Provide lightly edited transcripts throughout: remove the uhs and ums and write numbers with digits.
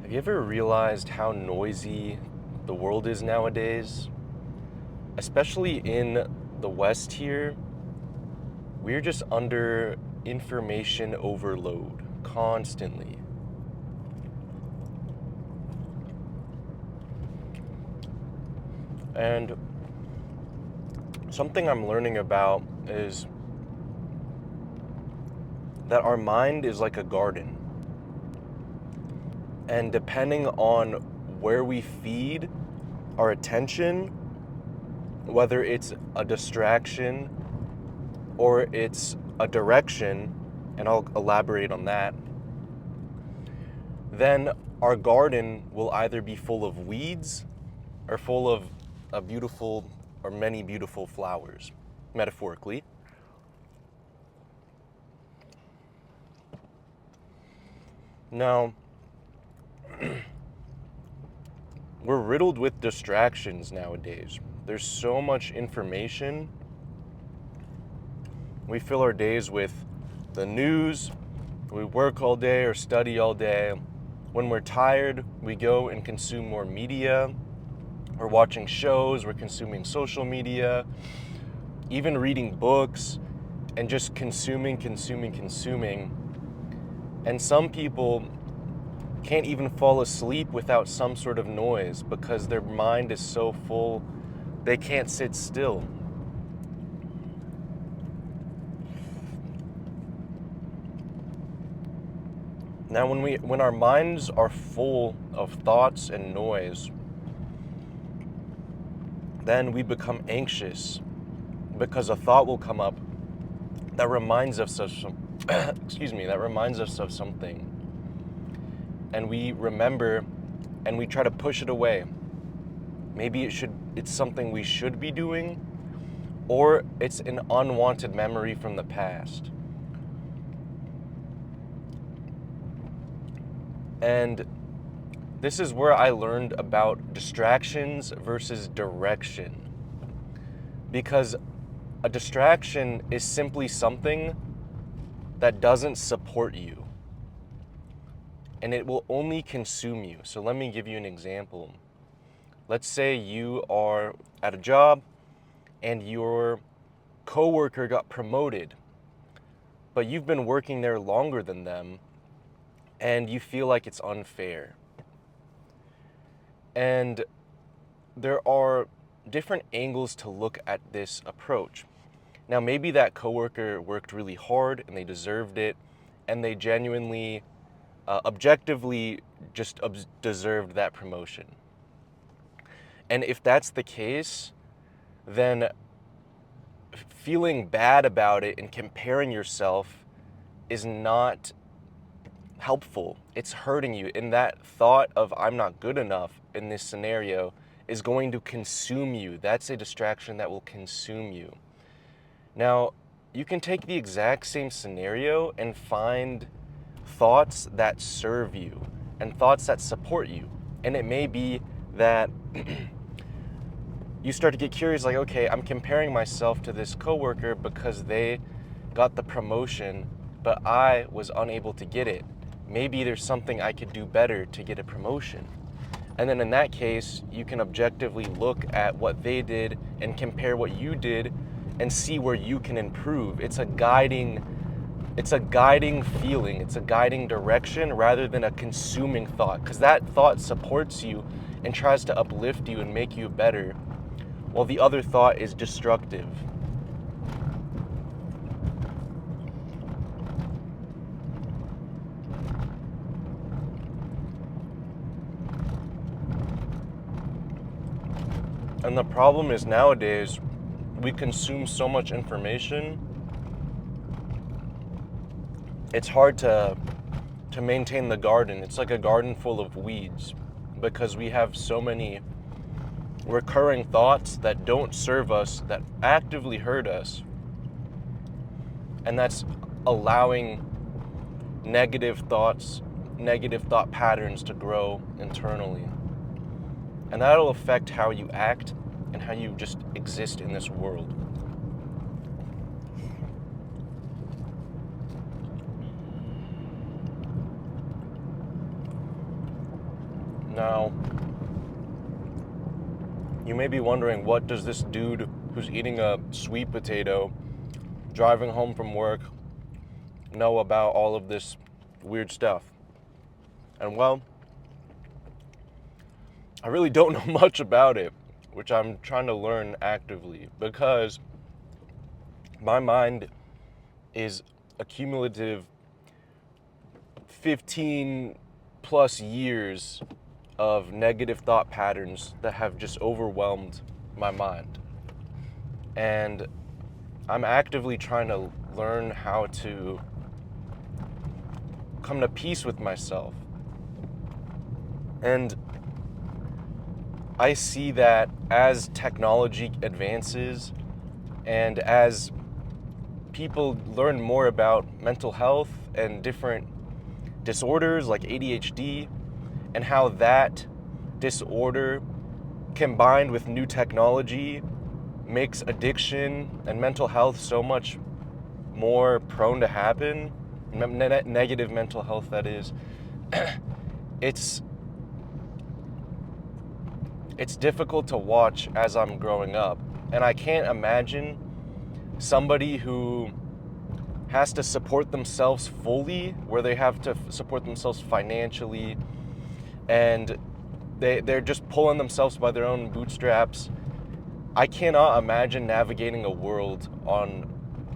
Have you ever realized how noisy the world is nowadays? Especially in the West here, we're just under information overload constantly. And something I'm learning about is that our mind is like a garden. And depending on where we feed our attention, whether it's a distraction or it's a direction, and I'll elaborate on that, then our garden will either be full of weeds or full of a beautiful or many beautiful flowers, metaphorically. Now, we're riddled with distractions nowadays. There's so much information. We fill our days with the news, we work all day or study all day. When we're tired, we go and consume more media. We're watching shows, we're consuming social media, even reading books, and just consuming. And some people can't even fall asleep without some sort of noise because their mind is so full, they can't sit still. Now, when our minds are full of thoughts and noise, then we become anxious because a thought will come up that reminds us of that reminds us of something. And we remember and we try to push it away. Maybe it's something we should be doing, or it's an unwanted memory from the past. And this is where I learned about distractions versus direction. Because a distraction is simply something that doesn't support you. And it will only consume you. So let me give you an example. Let's say you are at a job and your coworker got promoted, but you've been working there longer than them and you feel like it's unfair. And there are different angles to look at this approach. Now, maybe that coworker worked really hard and they deserved it, and they genuinely, objectively just deserved that promotion. And if that's the case, then feeling bad about it and comparing yourself is not helpful. It's hurting you. And that thought of I'm not good enough in this scenario is going to consume you. That's a distraction that will consume you. Now, you can take the exact same scenario and find thoughts that serve you and thoughts that support you. And it may be that you start to get curious, like, okay, I'm comparing myself to this coworker because they got the promotion, but I was unable to get it. Maybe there's something I could do better to get a promotion. And then in that case, you can objectively look at what they did and compare what you did and see where you can improve. It's a guiding feeling, it's a guiding direction rather than a consuming thought, because that thought supports you and tries to uplift you and make you better, while the other thought is destructive. And the problem is nowadays, we consume so much information, it's hard to maintain the garden. It's like a garden full of weeds because we have so many recurring thoughts that don't serve us, that actively hurt us. And that's allowing negative thought patterns to grow internally. And that'll affect how you act and how you just exist in this world. Now, you may be wondering, what does this dude who's eating a sweet potato, driving home from work, know about all of this weird stuff? And well, I really don't know much about it, which I'm trying to learn actively, because my mind is a cumulative 15 plus years of negative thought patterns that have just overwhelmed my mind. And I'm actively trying to learn how to come to peace with myself. And I see that as technology advances and as people learn more about mental health and different disorders like ADHD, and how that disorder combined with new technology makes addiction and mental health so much more prone to happen, negative mental health, that is. It's difficult to watch as I'm growing up, and I can't imagine somebody who has to support themselves fully, where they have to support themselves financially, and they're just pulling themselves by their own bootstraps. I cannot imagine navigating a world on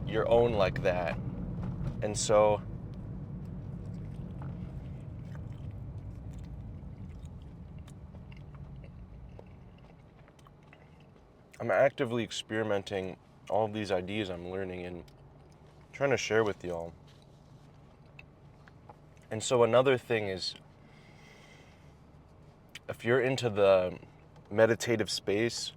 your own like that. And so I'm actively experimenting all of these ideas I'm learning and trying to share with y'all. And so another thing is, if you're into the meditative space,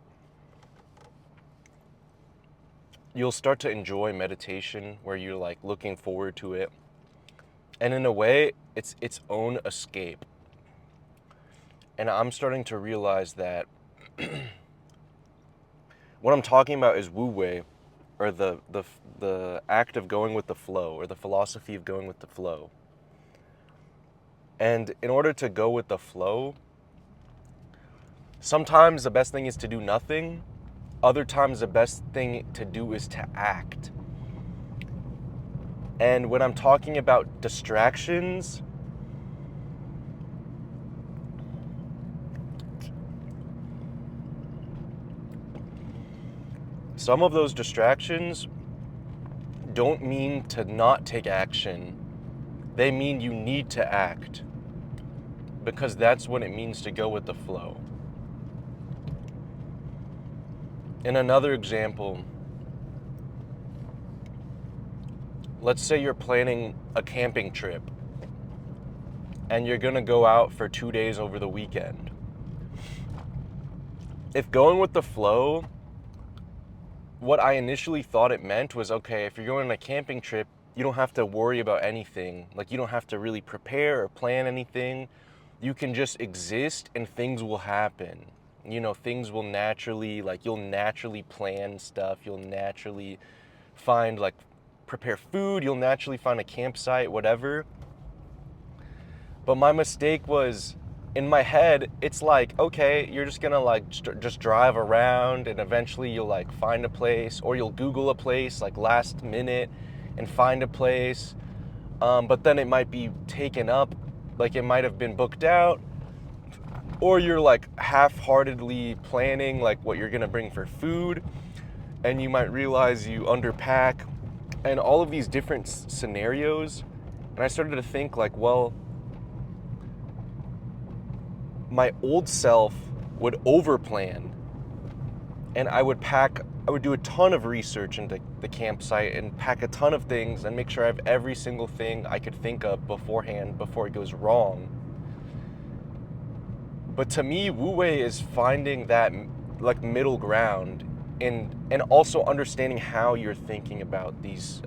you'll start to enjoy meditation, where you're like looking forward to it. And in a way, it's its own escape. And I'm starting to realize that what I'm talking about is Wu Wei, or the act of going with the flow, or the philosophy of going with the flow. And in order to go with the flow, sometimes the best thing is to do nothing. Other times the best thing to do is to act. And when I'm talking about distractions, some of those distractions don't mean to not take action. They mean you need to act, because that's what it means to go with the flow. In another example, let's say you're planning a camping trip and you're gonna go out for 2 days over the weekend. If going with the flow, what I initially thought it meant was, okay, if you're going on a camping trip, you don't have to worry about anything. Like, you don't have to really prepare or plan anything. You can just exist and things will happen. You know, things will naturally, like, you'll naturally plan stuff. You'll naturally find, like, prepare food. You'll naturally find a campsite, whatever. But my mistake was, in my head, it's like, okay, you're just gonna like just drive around and eventually you'll like find a place, or you'll Google a place like last minute and find a place. But then it might be taken up, like it might have been booked out, or you're like half-heartedly planning like what you're gonna bring for food, and you might realize you underpack, and all of these different scenarios. And I started to think like, well, my old self would overplan, and I would do a ton of research into the campsite and pack a ton of things and make sure I have every single thing I could think of beforehand before it goes wrong. But to me, Wu Wei is finding that like middle ground, and also understanding how you're thinking about these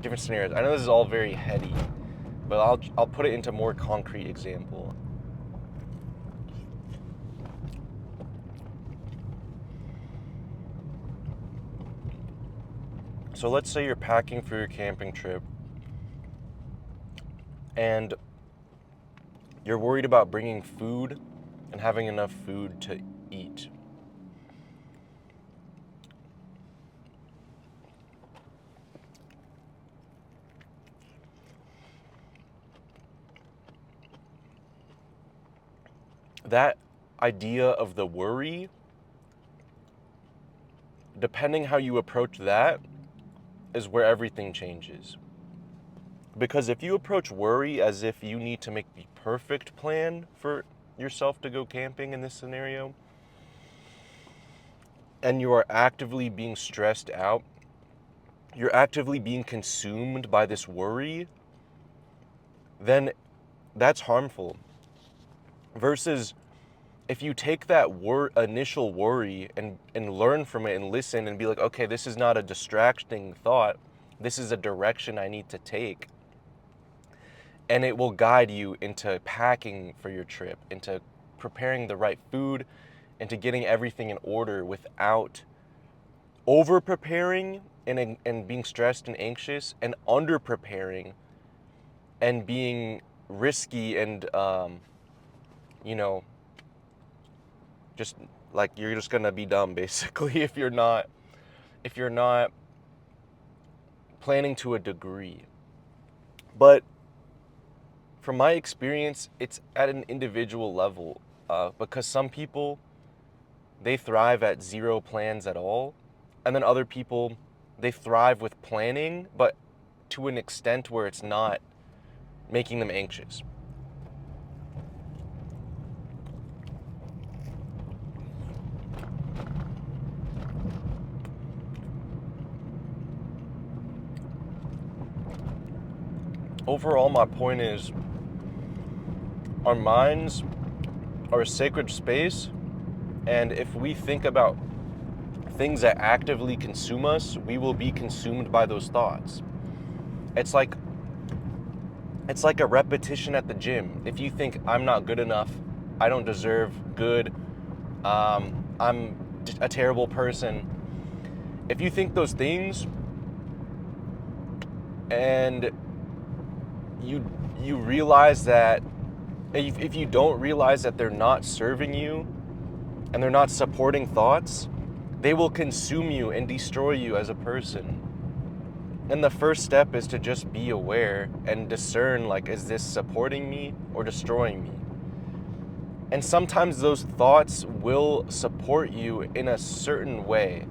different scenarios. I know this is all very heady, but I'll put it into more concrete example. So let's say you're packing for your camping trip and you're worried about bringing food and having enough food to eat. That idea of the worry, depending how you approach that, is where everything changes. Because if you approach worry as if you need to make the perfect plan for yourself to go camping in this scenario, and you are actively being stressed out, you're actively being consumed by this worry, then that's harmful. Versus if you take that initial worry and learn from it and listen and be like, okay, this is not a distracting thought, this is a direction I need to take. And it will guide you into packing for your trip, into preparing the right food, into getting everything in order without over preparing and being stressed and anxious, and under preparing and being risky and just like you're just gonna be dumb basically if you're not planning to a degree. But from my experience, it's at an individual level, because some people, they thrive at zero plans at all, and then other people, they thrive with planning, but to an extent where it's not making them anxious. Overall, my point is, our minds are a sacred space, and if we think about things that actively consume us, we will be consumed by those thoughts. It's like a repetition at the gym. If you think I'm not good enough, I don't deserve good, I'm a terrible person. If you think those things and you realize that, if you don't realize that they're not serving you and they're not supporting thoughts, they will consume you and destroy you as a person. And the first step is to just be aware and discern, like, is this supporting me or destroying me? And sometimes those thoughts will support you in a certain way,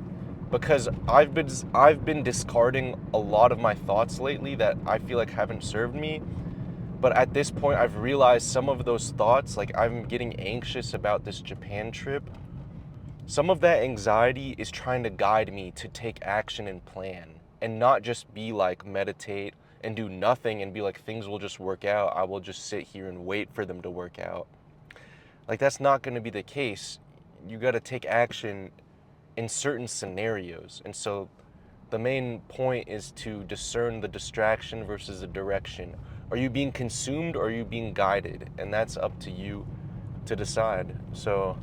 because I've been discarding a lot of my thoughts lately that I feel like haven't served me. But at this point, I've realized some of those thoughts, like I'm getting anxious about this Japan trip. Some of that anxiety is trying to guide me to take action and plan, and not just be like meditate and do nothing and be like things will just work out. I will just sit here and wait for them to work out. Like, that's not going to be the case. You got to take action in certain scenarios. And so the main point is to discern the distraction versus the direction. Are you being consumed or are you being guided? And that's up to you to decide. So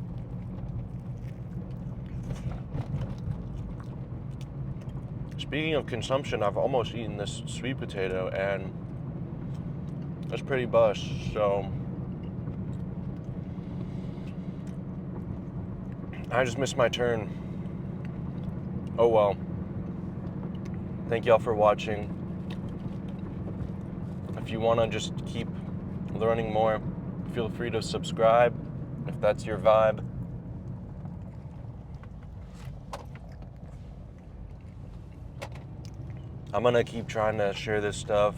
speaking of consumption, I've almost eaten this sweet potato and it's pretty bust. So I just missed my turn. Oh well. Thank y'all for watching. If you want to just keep learning more, feel free to subscribe if that's your vibe. I'm going to keep trying to share this stuff,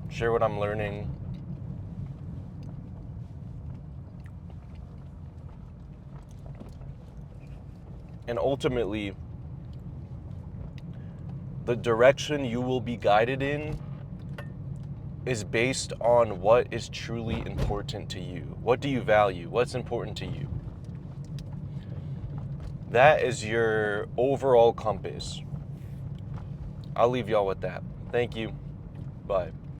share what I'm learning. And ultimately, the direction you will be guided in is based on what is truly important to you. What do you value? What's important to you? That is your overall compass. I'll leave y'all with that. Thank you. Bye.